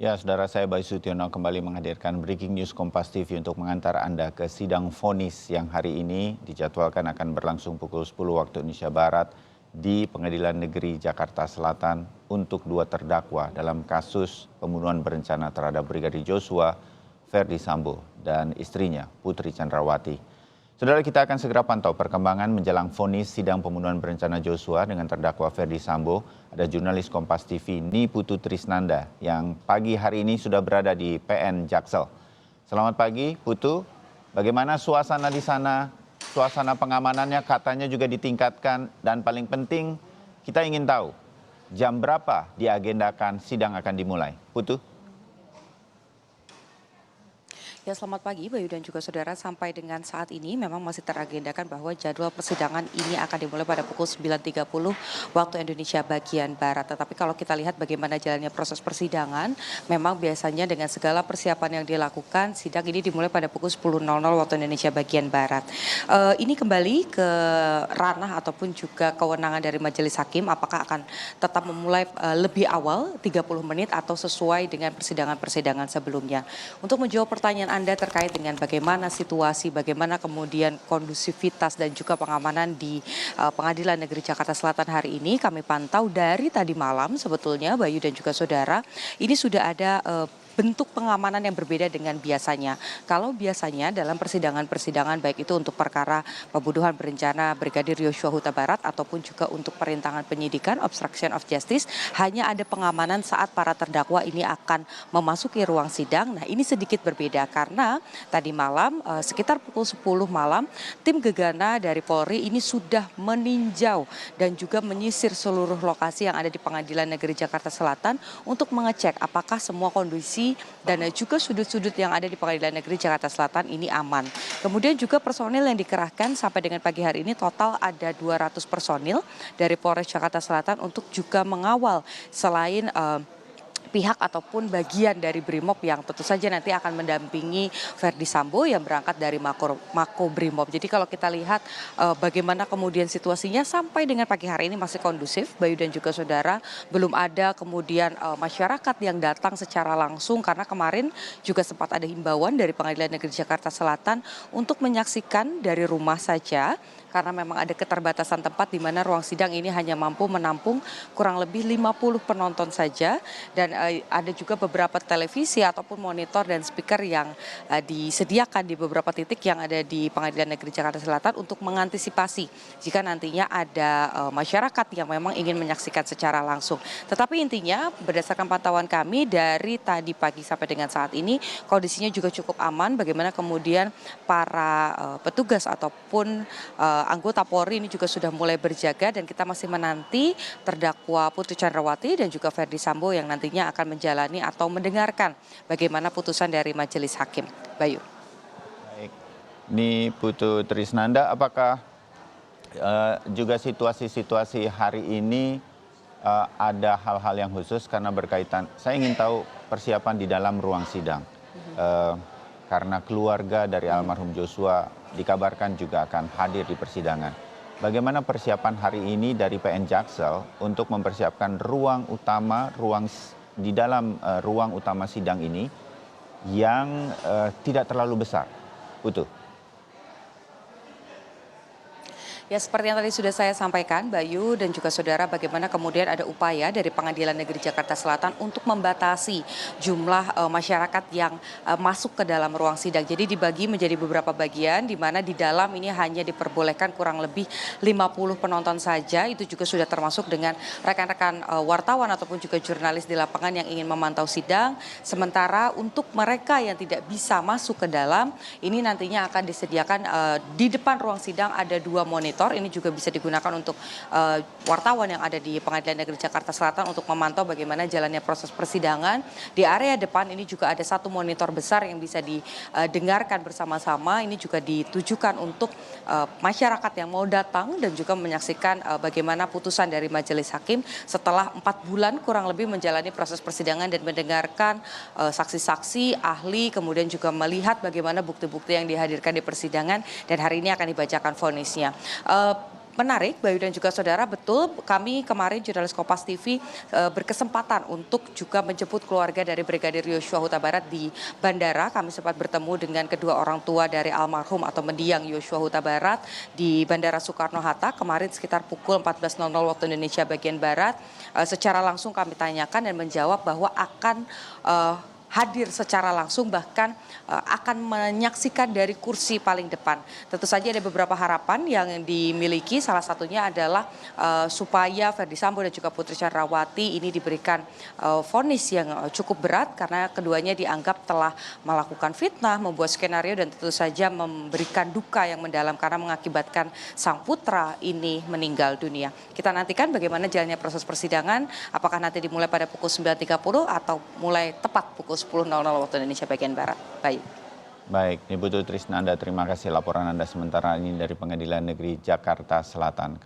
Ya, saudara saya Bayu Sutiono kembali menghadirkan Breaking News Kompas TV untuk mengantar Anda ke sidang vonis yang hari ini dijadwalkan akan berlangsung pukul 10 waktu Indonesia Barat di Pengadilan Negeri Jakarta Selatan untuk dua terdakwa dalam kasus pembunuhan berencana terhadap Brigadir Joshua, Ferdi Sambo, dan istrinya Putri Chandrawati. Saudara, kita akan segera pantau perkembangan menjelang vonis sidang pembunuhan berencana Joshua dengan terdakwa Ferdi Sambo. Ada jurnalis Kompas TV Niputu Trisnanda yang pagi hari ini sudah berada di PN Jaksel. Selamat pagi, Putu. Bagaimana suasana di sana? Suasana pengamanannya katanya juga ditingkatkan dan paling penting kita ingin tahu jam berapa diagendakan sidang akan dimulai. Putu. Ya, selamat pagi Bayu dan juga saudara. Sampai dengan saat ini memang masih teragendakan bahwa jadwal persidangan ini akan dimulai pada pukul 9.30 waktu Indonesia bagian Barat. Tetapi kalau kita lihat bagaimana jalannya proses persidangan, memang biasanya dengan segala persiapan yang dilakukan, sidang ini dimulai pada pukul 10.00 waktu Indonesia bagian Barat. Ini kembali ke ranah ataupun juga kewenangan dari majelis hakim, apakah akan tetap memulai lebih awal 30 menit atau sesuai dengan persidangan-persidangan sebelumnya. Untuk menjawab pertanyaan Anda terkait dengan bagaimana situasi, bagaimana kemudian kondusivitas dan juga pengamanan di Pengadilan Negeri Jakarta Selatan hari ini, kami pantau dari tadi malam sebetulnya Bayu dan juga saudara, ini sudah ada bentuk pengamanan yang berbeda dengan biasanya. Kalau biasanya dalam persidangan-persidangan baik itu untuk perkara pembunuhan berencana Brigadir Joshua Huta Barat ataupun juga untuk perintangan penyidikan obstruction of justice, hanya ada pengamanan saat para terdakwa ini akan memasuki ruang sidang. Nah, ini sedikit berbeda karena tadi malam sekitar pukul 10 malam tim gegana dari Polri ini sudah meninjau dan juga menyisir seluruh lokasi yang ada di Pengadilan Negeri Jakarta Selatan untuk mengecek apakah semua kondisi dan juga sudut-sudut yang ada di Pengadilan Negeri Jakarta Selatan ini aman. Kemudian juga personil yang dikerahkan sampai dengan pagi hari ini total ada 200 personil dari Polres Jakarta Selatan untuk juga mengawal selain pihak ataupun bagian dari Brimob yang tentu saja nanti akan mendampingi Ferdi Sambo yang berangkat dari Mako Brimob. Jadi kalau kita lihat bagaimana kemudian situasinya sampai dengan pagi hari ini masih kondusif, Bayu dan juga saudara, belum ada kemudian masyarakat yang datang secara langsung karena kemarin juga sempat ada himbauan dari Pengadilan Negeri Jakarta Selatan untuk menyaksikan dari rumah saja karena memang ada keterbatasan tempat di mana ruang sidang ini hanya mampu menampung kurang lebih 50 penonton saja dan ada juga beberapa televisi ataupun monitor dan speaker yang disediakan di beberapa titik yang ada di Pengadilan Negeri Jakarta Selatan untuk mengantisipasi jika nantinya ada masyarakat yang memang ingin menyaksikan secara langsung. Tetapi intinya berdasarkan pantauan kami dari tadi pagi sampai dengan saat ini kondisinya juga cukup aman. Bagaimana kemudian para petugas ataupun anggota Polri ini juga sudah mulai berjaga dan kita masih menanti terdakwa Putri Chandrawati dan juga Ferdi Sambo yang nantinya akan menjalani atau mendengarkan bagaimana putusan dari majelis hakim. Bayu. Baik. Ini Putu Trisnanda, apakah juga situasi-situasi hari ini ada hal-hal yang khusus karena berkaitan, saya ingin tahu persiapan di dalam ruang sidang. Karena keluarga dari almarhum Joshua dikabarkan juga akan hadir di persidangan. Bagaimana persiapan hari ini dari PN Jaksel untuk mempersiapkan ruang utama, di dalam ruang utama sidang ini yang tidak terlalu besar? Putu. Ya, seperti yang tadi sudah saya sampaikan, Bayu dan juga saudara, bagaimana kemudian ada upaya dari Pengadilan Negeri Jakarta Selatan untuk membatasi jumlah masyarakat yang masuk ke dalam ruang sidang. Jadi dibagi menjadi beberapa bagian, di mana di dalam ini hanya diperbolehkan kurang lebih 50 penonton saja. Itu juga sudah termasuk dengan rekan-rekan wartawan ataupun juga jurnalis di lapangan yang ingin memantau sidang. Sementara untuk mereka yang tidak bisa masuk ke dalam, ini nantinya akan disediakan di depan ruang sidang ada 2 monitor. Ini juga bisa digunakan untuk wartawan yang ada di Pengadilan Negeri Jakarta Selatan untuk memantau bagaimana jalannya proses persidangan. Di area depan ini juga ada 1 monitor besar yang bisa didengarkan bersama-sama. Ini juga ditujukan untuk masyarakat yang mau datang dan juga menyaksikan bagaimana putusan dari majelis hakim setelah 4 bulan kurang lebih menjalani proses persidangan dan mendengarkan saksi-saksi, ahli, kemudian juga melihat bagaimana bukti-bukti yang dihadirkan di persidangan dan hari ini akan dibacakan vonisnya. menarik, Bayu dan juga saudara, betul kami kemarin jurnalis Kompas TV berkesempatan untuk juga menjemput keluarga dari Brigadir Yosua Huta Barat di bandara. Kami sempat bertemu dengan kedua orang tua dari almarhum atau mendiang Yosua Huta Barat di Bandara Soekarno-Hatta kemarin sekitar pukul 14.00 waktu Indonesia bagian Barat. Secara langsung kami tanyakan dan menjawab bahwa akan hadir secara langsung, bahkan akan menyaksikan dari kursi paling depan. Tentu saja ada beberapa harapan yang dimiliki, salah satunya adalah supaya Verdi Sambo dan juga Putri Chandrawati ini diberikan vonis yang cukup berat karena keduanya dianggap telah melakukan fitnah, membuat skenario dan tentu saja memberikan duka yang mendalam karena mengakibatkan sang putra ini meninggal dunia. Kita nantikan bagaimana jalannya proses persidangan, apakah nanti dimulai pada pukul 9.30 atau mulai tepat pukul 10.00 waktu Indonesia bagian Barat. Baik. Baik, Ibu Trisnanda, terima kasih laporan Anda sementara ini dari Pengadilan Negeri Jakarta Selatan.